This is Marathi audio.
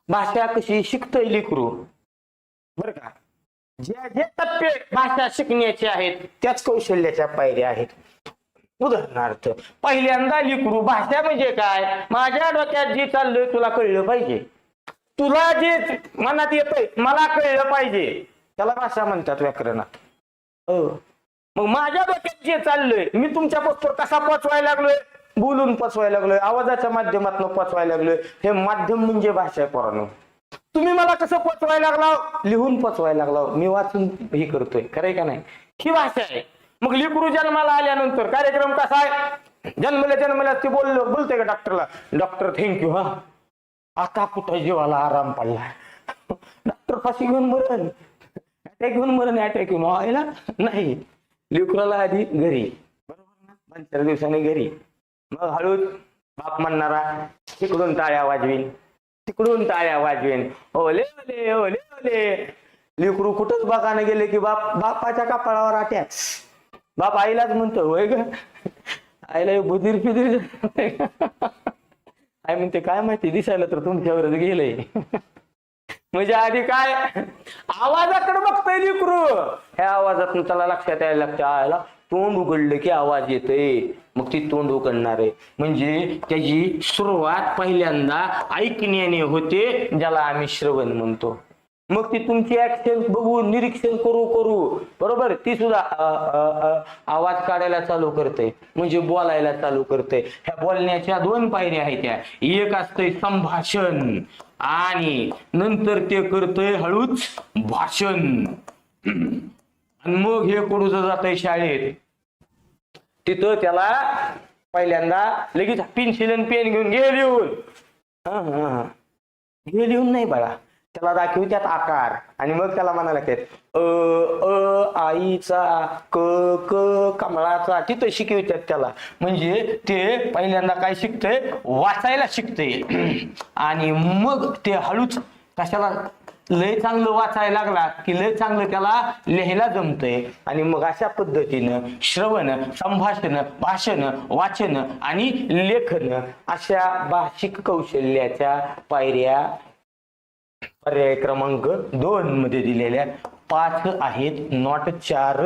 भाषा कशी शिकतंय लेकरू, बरं का. ज्या जे टप्पे भाषा शिकण्याचे आहेत त्याच कौशल्याच्या पायऱ्या आहेत. उदाहरणार्थ, पहिल्यांदा लेकरू भाषा म्हणजे काय, माझ्या डोक्यात जे चाललंय तुला कळलं पाहिजे, तुला जे मनात येतंय मला कळलं पाहिजे, त्याला भाषा म्हणतात व्याकरणात. मग माझ्या डोक्यात जे चाललंय मी तुमच्या पोस्टवर कसा पोचवायला लागलोय, बोलून पोचवायला लागलोय, आवाजाच्या माध्यमातून पोचवायला लागलोय. हे माध्यम म्हणजे भाषा पोरांनो. तुम्ही मला कसं पोचवायला लागला, लिहून पोचवायला लागला, मी वाचून हे करतोय, खरंय का नाही, ही भाषा आहे. मग लेकरू जन्माला आल्यानंतर कार्यक्रम कसा आहे, जन्मल्या ते बोलते का डॉक्टरला, डॉक्टर थँक्यू, हा आता कुठं जीवाला आराम पडला. डॉक्टर फाशी घेऊन मरण, अटॅक घेऊन मरण, अटॅक घेऊन व्हायला नाही. लेकराला आधी घरी, बरोबर ना, 2-4 दिवसांनी घरी, मग हळूच बाप म्हणणारा तिकडून टाळ्या वाजवीन, तिकडून टाळ्या वाजवीन, ओले ओले ओले ओले. लेकरू कुठंच बघायला गेले की बापाच्या कपाळावर अटॅक. बाप आईलाच म्हणतो, होय ग, आईला बुधीर फिदीर. आई म्हणते काय माहिती, दिसायला तर तुमच्यावरच गेलंय. म्हणजे आधी काय आवाजाकडे बघतोय लेकरू, ह्या आवाजातून त्याला लक्षात यायला लागतं, आयला तोंड उघडलं की आवाज येतोय, मग ती तोंड उघडणार आहे. म्हणजे त्याची सुरुवात पहिल्यांदा ऐकण्याने होते, ज्याला आम्ही श्रवण म्हणतो. मग ती तुमची ऍक्शन बघून निरीक्षण करू बरोबर, ती सुद्धा आवाज काढायला चालू करते, म्हणजे बोलायला चालू करते. ह्या बोलण्याच्या 2 पायऱ्या आहेत. त्या एक असतंय संभाषण आणि नंतर ते करतोय हळूच भाषण. आणि मग हे कुठं जातंय शाळेत, तिथं त्याला पहिल्यांदा लगेच पेन्सिल आणि पेन घेऊन घे लिहून. घे लिहून नाही बाळा, त्याला दाखवू त्यात आकार, आणि मग त्याला म्हणायला लागतात आईचा, क क कमळाचा, तिथं शिकवतात त्याला. म्हणजे ते पहिल्यांदा काय शिकतंय, वाचायला शिकतंय. आणि मग ते हळूच कशाला लय चांगलं वाचायला लागला की लय चांगलं त्याला लिहायला जमतंय. आणि मग अशा पद्धतीनं श्रवण, संभाषण, भाषण, वाचन आणि लेखन अशा भाषिक कौशल्याच्या पायऱ्या पर्याय क्रमांक 2 मध्ये दिलेल्या 5 आहेत, नॉट 4.